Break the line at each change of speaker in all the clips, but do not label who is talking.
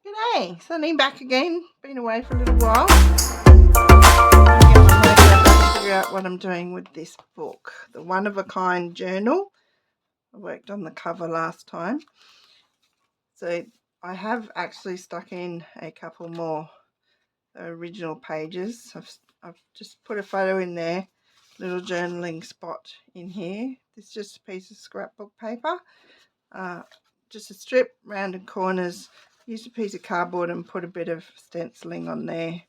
G'day, Sunny back again. Been away for a little while. I'm going to go back figure out what I'm doing with this book, the One of a Kind Journal. I worked on the cover last time. So I have actually stuck in a couple more original pages. I've just put a photo in there, little journaling spot in here. This is just a piece of scrapbook paper. Just a strip, rounded corners. Used a piece of cardboard and put a bit of stenciling on there,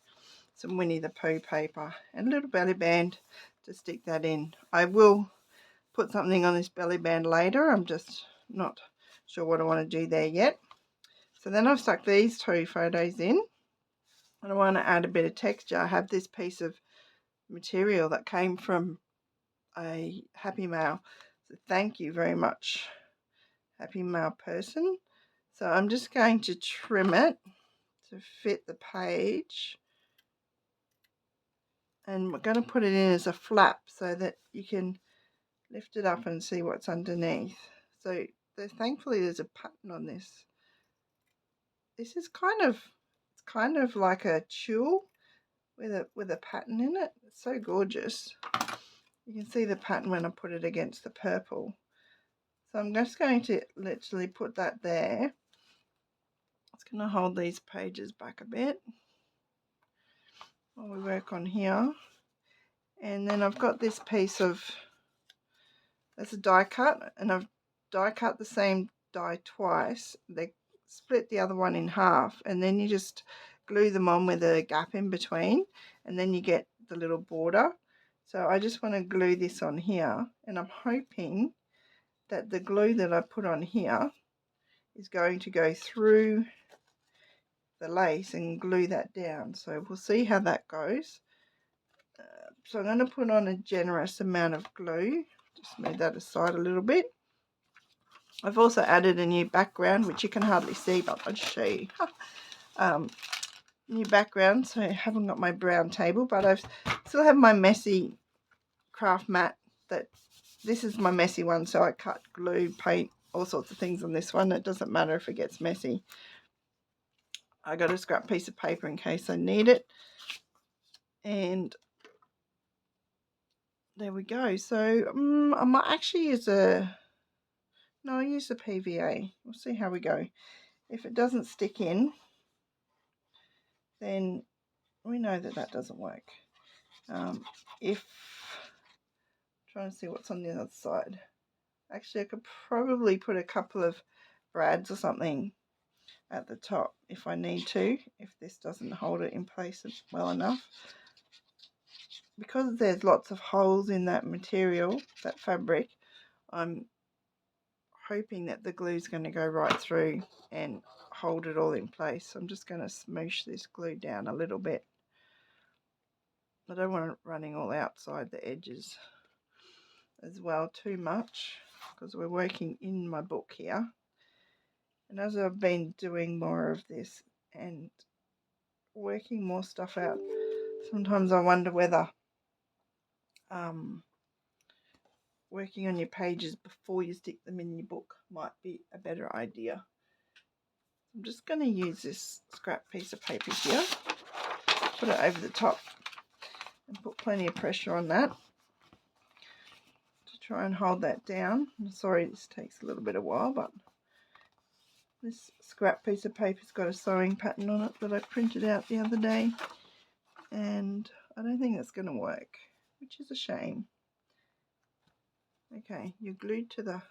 some Winnie the Pooh paper and a little belly band to stick that in. I will put something on this belly band later. I'm just not sure what I want to do there yet. So then I've stuck these two photos in and I want to add a bit of texture. I have this piece of material that came from a Happy Mail. So thank you very much, Happy Mail person. So I'm just going to trim it to fit the page, and we're going to put it in as a flap so that you can lift it up and see what's underneath. So thankfully there's a pattern on this. This is kind of like a tulle with a pattern in it. It's so gorgeous. You can see the pattern when I put it against the purple. So I'm just going to literally put that there. It's going to hold these pages back a bit while we work on here. And then I've got this piece of, that's a die cut, and I've die cut the same die twice. They split the other one in half, and then you just glue them on with a gap in between, and then you get the little border. So I just want to glue this on here, and I'm hoping that the glue that I put on here is going to go through the lace and glue that down. So we'll see how that goes. So I'm going to put on a generous amount of glue. Just move that aside a little bit. I've also added a new background, which you can hardly see, but I'll show you. New background, so I haven't got my brown table, but I still have my messy craft mat. This is my messy one, so I cut, glue, paint, all sorts of things on this one. It doesn't matter if it gets messy. I got a scrap piece of paper in case I need it. And there we go. So I might actually use I'll use the PVA. We'll see how we go. If it doesn't stick in, then we know that doesn't work. If trying to see what's on the other side. Actually, I could probably put a couple of brads or something at the top if I need to, if this doesn't hold it in place well enough. Because there's lots of holes in that material, that fabric, I'm hoping that the glue is going to go right through and hold it all in place. I'm just going to smoosh this glue down a little bit. I don't want it running all outside the edges as well too much, because we're working in my book here. And as I've been doing more of this and working more stuff out, sometimes I wonder whether working on your pages before you stick them in your book might be a better idea. I'm just going to use this scrap piece of paper here, put it over the top and put plenty of pressure on that to try and hold that down. I'm sorry this takes a little bit of while, but this scrap piece of paper's got a sewing pattern on it that I printed out the other day, and I don't think that's going to work, which is a shame. Okay, you're glued to the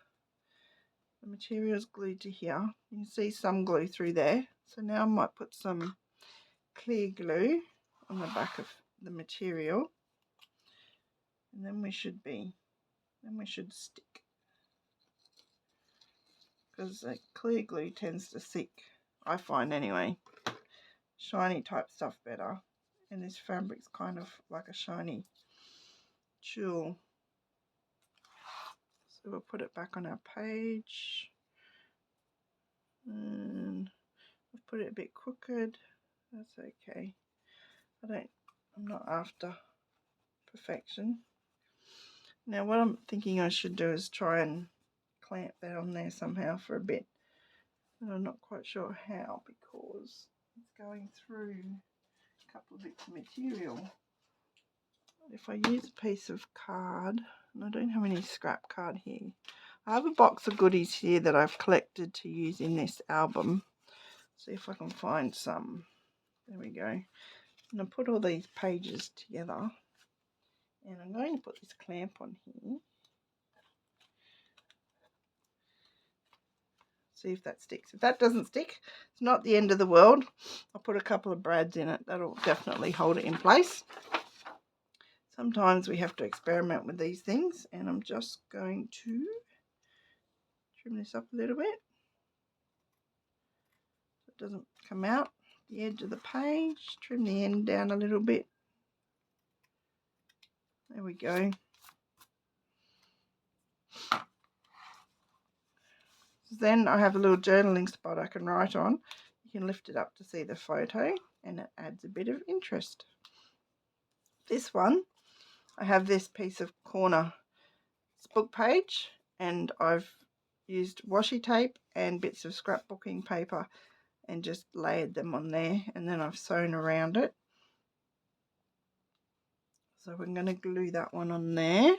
material's glued to here. You can see some glue through there. So now I might put some clear glue on the back of the material, and then we should stick, because clear glue tends to stick, I find anyway. Shiny type stuff better, and this fabric's kind of like a shiny tulle. So we'll put it back on our page, and I've put it a bit crooked. That's okay. I'm not after perfection. Now what I'm thinking I should do is try and clamp that on there somehow for a bit. And I'm not quite sure how, because it's going through a couple of bits of material. If I use a piece of card, and I don't have any scrap card here, I have a box of goodies here that I've collected to use in this album. See if I can find some. There we go. I'm going to put all these pages together, and I'm going to put this clamp on here. See if that sticks. If that doesn't stick, it's not the end of the world. I'll put a couple of brads in it. That'll definitely hold it in place. Sometimes we have to experiment with these things, and I'm just going to trim this up a little bit so it doesn't come out the edge of the page. Trim the end down a little bit. There we go. Then I have a little journaling spot I can write on. You can lift it up to see the photo, and it adds a bit of interest. This one, I have this piece of corner book page, and I've used washi tape and bits of scrapbooking paper and just layered them on there, and then I've sewn around it. So we're going to glue that one on there.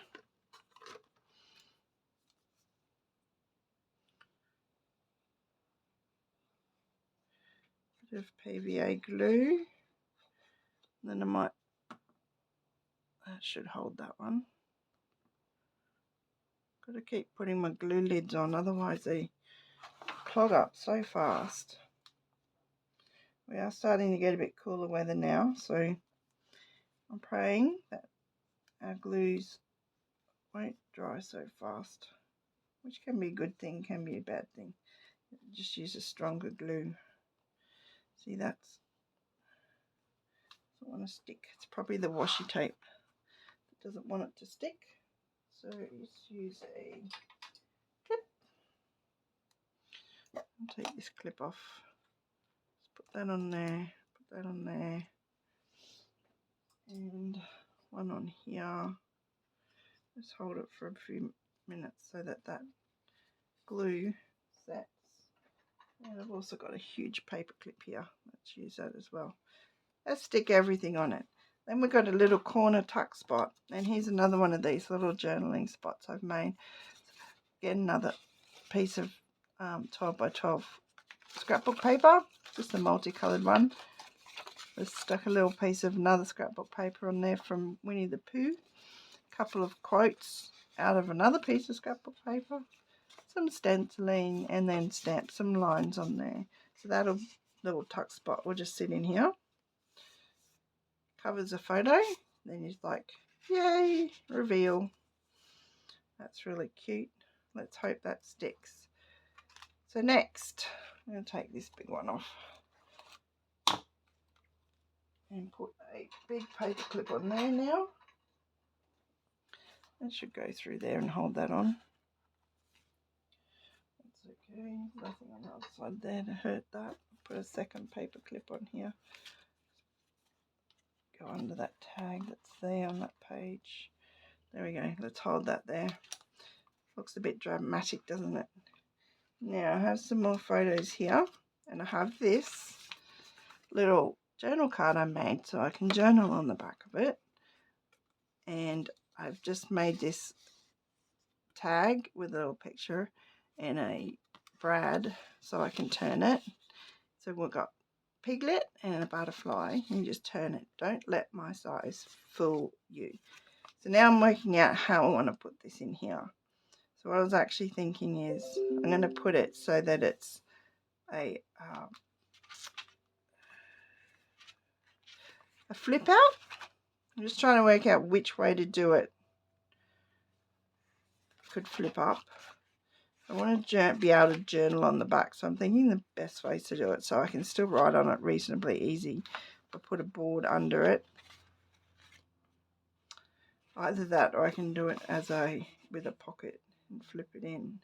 Bit of PVA glue. Then I might, that should hold that one. Got to keep putting my glue lids on, otherwise they clog up so fast. We are starting to get a bit cooler weather now, so I'm praying that our glues won't dry so fast, which can be a good thing, can be a bad thing. Just use a stronger glue. See, doesn't want to stick. It's probably the washi tape that doesn't want it to stick. So let's use a clip. I'll take this clip off. Let's put that on there. Put that on there. And one on here. Just hold it for a few minutes so that that glue sets. And I've also got a huge paper clip here. Let's use that as well. Let's stick everything on it. Then we've got a little corner tuck spot, and here's another one of these little journaling spots I've made. Get another piece of 12 by 12 scrapbook paper, just a multicoloured one. Just stuck a little piece of another scrapbook paper on there from Winnie the Pooh. A couple of quotes out of another piece of scrapbook paper. Some stenciling, and then stamp some lines on there. So that little tuck spot will just sit in here. Covers a photo, then you're like, yay, reveal. That's really cute. Let's hope that sticks. So next, I'm going to take this big one off and put a big paper clip on there now. That should go through there and hold that on. That's okay, nothing on the other side there to hurt that. Put a second paper clip on here. Go under that tag that's there on that page. There we go. Let's hold that there. Looks a bit dramatic, doesn't it? Now I have some more photos here, and I have this little journal card I made so I can journal on the back of it. And I've just made this tag with a little picture and a brad so I can turn it. So we've got Piglet and a butterfly, and you just turn it. Don't let my size fool you. So now I'm working out how I want to put this in here. So what I was actually thinking is I'm going to put it so that it's a flip out. I'm just trying to work out which way to do it. Could flip up. I want to be able to journal on the back, so I'm thinking the best way to do it so I can still write on it reasonably easy. I'll put a board under it. Either that, or I can do it as with a pocket and flip it in.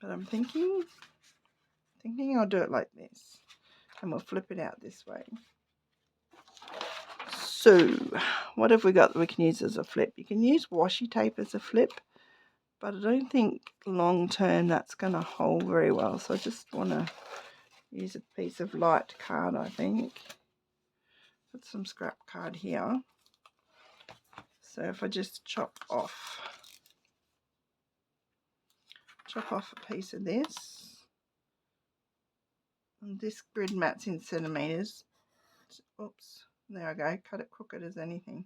But I'm thinking I'll do it like this, and we'll flip it out this way. So what have we got that we can use as a flip? You can use washi tape as a flip. but I don't think long term that's going to hold very well. So I just want to use a piece of light card, I think. Put some scrap card here. So if I just chop off a piece of this, and this grid mat's in centimetres. Oops, there I go, cut it crooked as anything.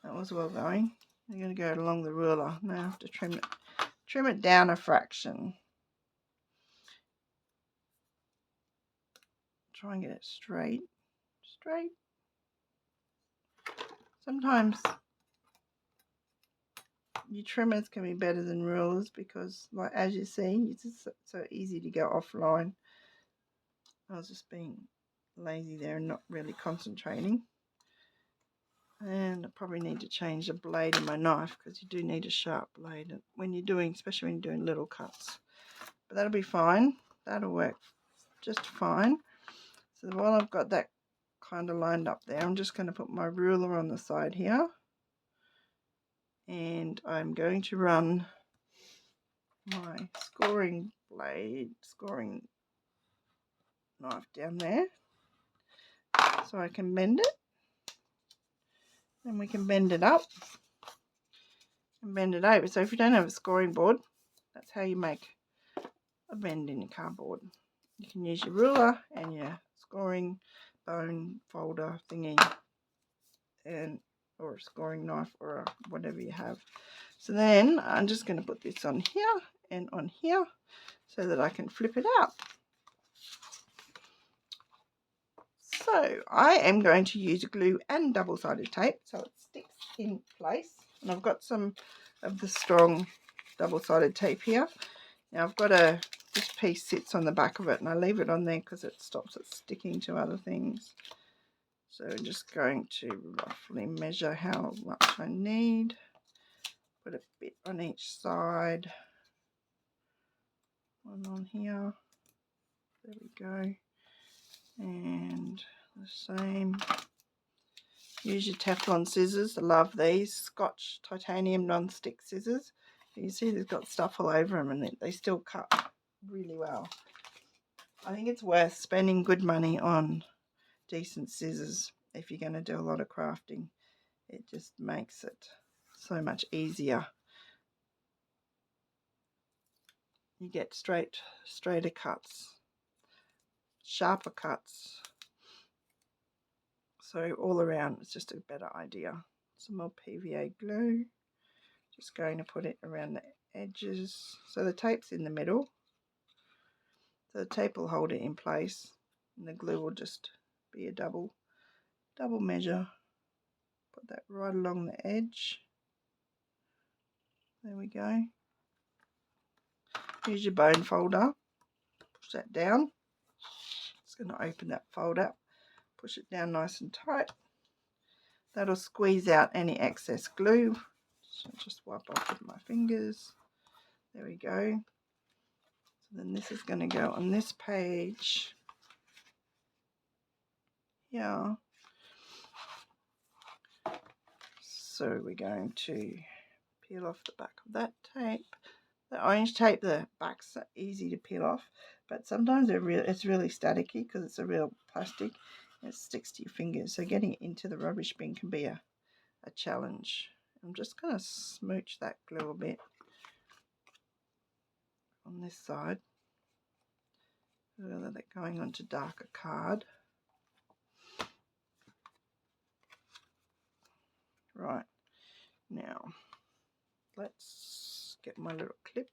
That was well going. I'm going to go along the ruler. Now I have to trim it down a fraction. Try and get it straight. Sometimes your trimmers can be better than rulers because, like as you see, it's just so easy to go offline. I was just being lazy there and not really concentrating. And I probably need to change the blade in my knife because you do need a sharp blade when you're doing, especially when you're doing little cuts. But that'll be fine. That'll work just fine. So while I've got that kind of lined up there, I'm just going to put my ruler on the side here. And I'm going to run my scoring knife down there so I can bend it. Then we can bend it up and bend it over. So if you don't have a scoring board, that's how you make a bend in your cardboard. You can use your ruler and your scoring bone folder thingy, or a scoring knife, or whatever you have. So then I'm just going to put this on here and on here so that I can flip it out. So I am going to use glue and double-sided tape so it sticks in place. And I've got some of the strong double-sided tape here. Now I've got this piece sits on the back of it, and I leave it on there because it stops it sticking to other things. So I'm just going to roughly measure how much I need. Put a bit on each side. One on here. There we go. And the same. Use your Teflon scissors. I love these Scotch titanium non-stick scissors. You see they've got stuff all over them and they still cut really well. I think it's worth spending good money on decent scissors if you're going to do a lot of crafting. It just makes it so much easier. You get straighter cuts, sharper cuts. So all around it's just a better idea. Some more PVA glue. Just going to put it around the edges. So the tape's in the middle. So the tape will hold it in place and the glue will just be a double measure. Put that right along the edge. There we go. Use your bone folder. Push that down. Just going to open that fold up. Push it down nice and tight. That'll squeeze out any excess glue. So just wipe off with my fingers. There we go. So then this is going to go on this page. Yeah. So we're going to peel off the back of that tape. The orange tape, the back's easy to peel off, but sometimes it's really staticky because it's a real plastic and it sticks to your fingers. So getting it into the rubbish bin can be a challenge. I'm just going to smooch that glue a bit on this side. Rather than going onto darker card. Right, now let's get my little clip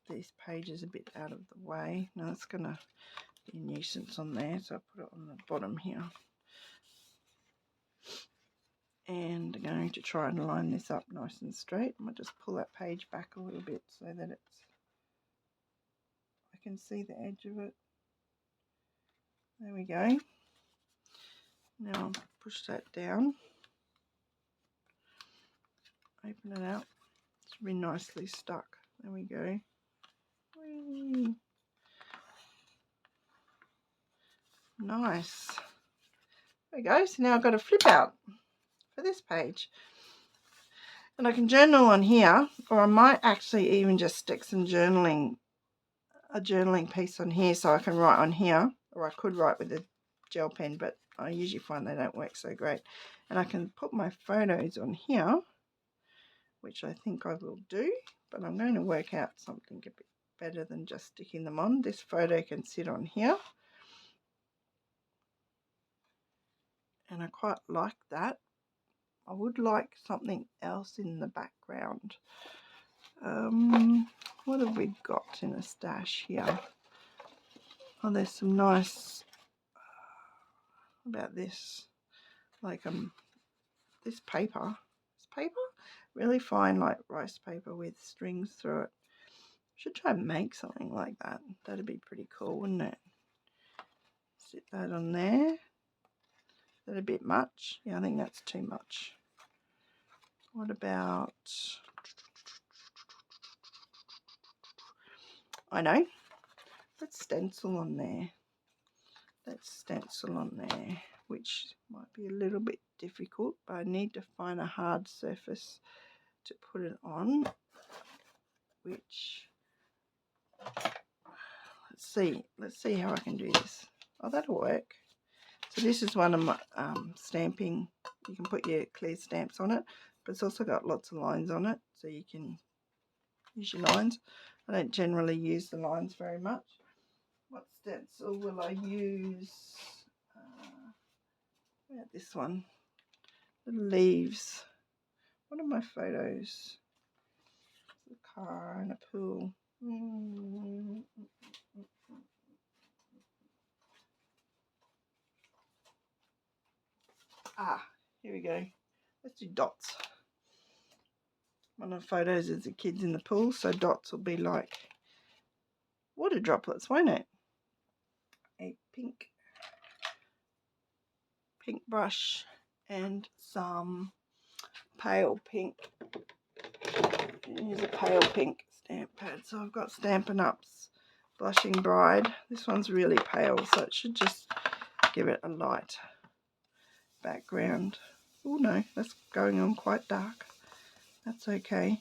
these pages a bit out of the way. Now it's going to be a nuisance on there, so I'll put it on the bottom here. And I'm going to try and line this up nice and straight. I might just pull that page back a little bit so that I can see the edge of it. There we go. Now I'll push that down. Open it out. It's really nicely stuck. There we go. Whee. Nice. There we go. So now I've got a flip out for this page. And I can journal on here, or I might actually even just stick a journaling piece on here so I can write on here, or I could write with a gel pen, but I usually find they don't work so great. And I can put my photos on here, which I think I will do, but I'm going to work out something a bit better than just sticking them on. This photo can sit on here, and I quite like that. I would like something else in the background. What have we got in a stash here? Oh, there's some nice, about this, like this paper. This paper, really fine, like rice paper with strings through it. Should try and make something like that. That'd be pretty cool, wouldn't it? Sit that on there. Is that a bit much? Yeah, I think that's too much. What about, I know, let's stencil on there. Let's stencil on there, which might be a little bit difficult, but I need to find a hard surface to put it on, which, let's see how I can do this. Oh, that'll work. So this is one of my stamping. You can put your clear stamps on it, but it's also got lots of lines on it, so you can use your lines. I don't generally use the lines very much. What stencil will I use? This one. The leaves. What are my photos? A car and a pool. Here we go. Let's do dots. One of the photos is the kids in the pool, so dots will be like water droplets, won't it? A pink brush and some pale pink. Use a pale pink stamp pad. So I've got Stampin' Up's Blushing Bride. This one's really pale, so it should just give it a light background. Oh no, that's going on quite dark. That's okay.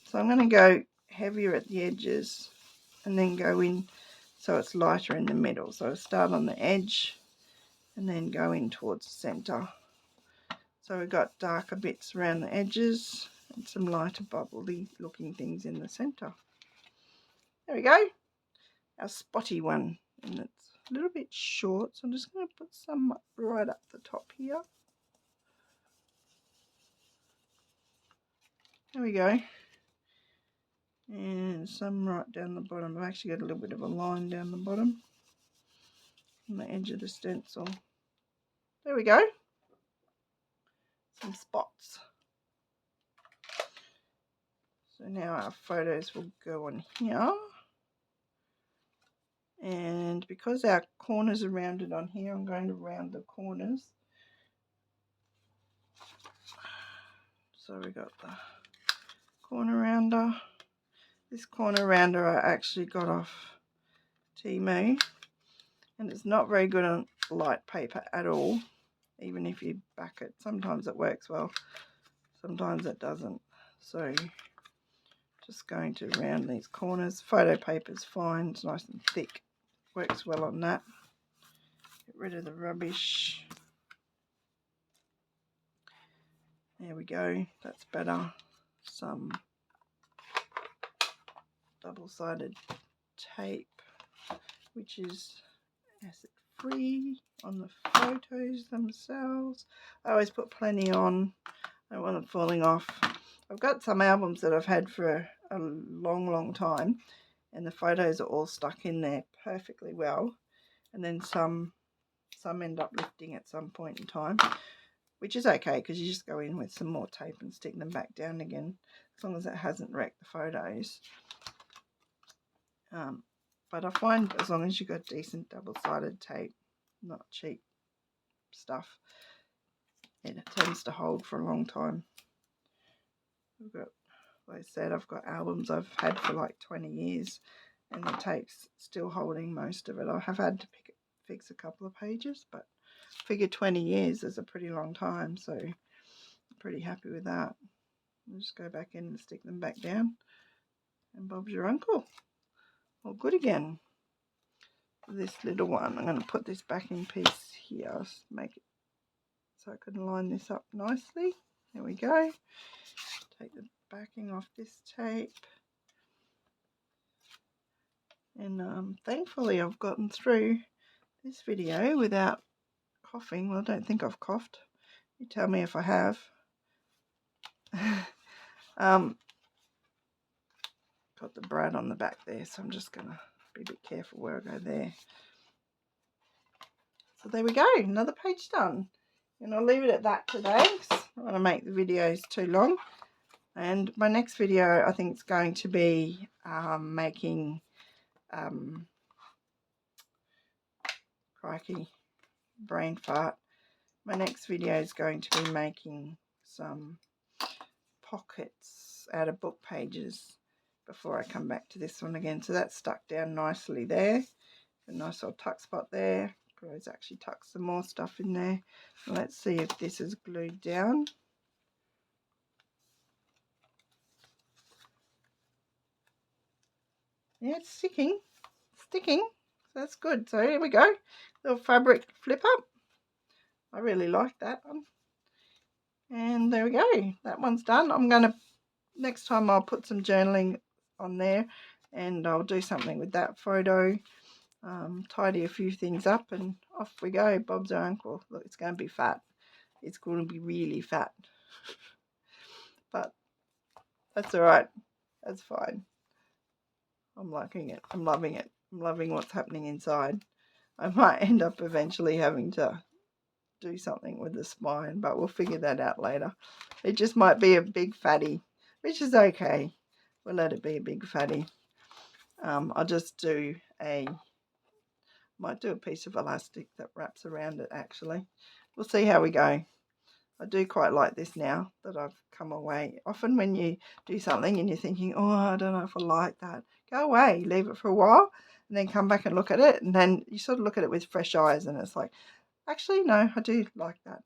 So I'm going to go heavier at the edges and then go in so it's lighter in the middle. So I'll start on the edge and then go in towards the centre. So we've got darker bits around the edges and some lighter bubbly looking things in the centre. There we go. Our spotty one. And it's a little bit short, so I'm just going to put some right up the top here. There we go. And some right down the bottom. I've actually got a little bit of a line down the bottom on the edge of the stencil. There we go. Some spots. So now our photos will go on here. And because our corners are rounded on here, I'm going to round the corners. So we got the corner rounder. This corner rounder I actually got off Temu, and it's not very good on light paper at all, even if you back it. Sometimes it works well, sometimes it doesn't. So just going to round these corners. Photo paper is fine, it's nice and thick, works well on that. Get rid of the rubbish. There we go, that's better. Some double-sided tape, which is acid free on the photos themselves. I always put plenty on. I don't want them falling off. I've got some albums that I've had for a long time, and the photos are all stuck in there perfectly well, and then some end up lifting at some point in time, which is okay because you just go in with some more tape and stick them back down again, as long as it hasn't wrecked the photos. But I find as long as you've got decent double-sided tape, not cheap stuff, it tends to hold for a long time. I've got, like I said, I've got albums I've had for like 20 years and the tape's still holding most of it. I have had to fix a couple of pages, but I figure 20 years is a pretty long time, so pretty happy with that. I'll just go back in and stick them back down. And Bob's your uncle. All good again. This little one, I'm going to put this backing piece here, make it so I can line this up nicely. There we go. Take the backing off this tape. And thankfully I've gotten through this video without coughing. Well, I don't think I've coughed. You tell me if I have. Got the brad on the back there, so I'm just going to be a bit careful where I go there. So there we go, another page done. And I'll leave it at that today because I don't want to make the videos too long. And my next video, I think, is going to be making, crikey, brain fart. My next video is going to be making some pockets out of book pages before I come back to this one again. So that's stuck down nicely there. A nice old tuck spot there. Could always actually tuck some more stuff in there. Let's see if this is glued down. Yeah, it's sticking. So that's good. So here we go. Little fabric flip up. I really like that one. And there we go. That one's done. I'm going to, next time I'll put some journaling on there and I'll do something with that photo. Tidy a few things up and off we go. Bob's our uncle. Look, it's going to be fat. It's going to be really fat. But that's all right. That's fine. I'm liking it. I'm loving it. I'm loving what's happening inside. I might end up eventually having to do something with the spine, but we'll figure that out later. It just might be a big fatty, which is okay. We'll let it be a big fatty. I'll just might do a piece of elastic that wraps around it actually. We'll see how we go. I do quite like this now that I've come away. Often when you do something and you're thinking, oh, I don't know if I like that, go away, leave it for a while, and then come back and look at it, and then you sort of look at it with fresh eyes, and it's like, actually, no, I do like that.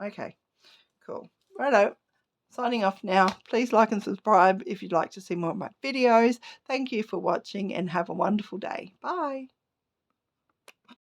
Okay, cool. Righto. Signing off now. Please like and subscribe if you'd like to see more of my videos. Thank you for watching and have a wonderful day. Bye.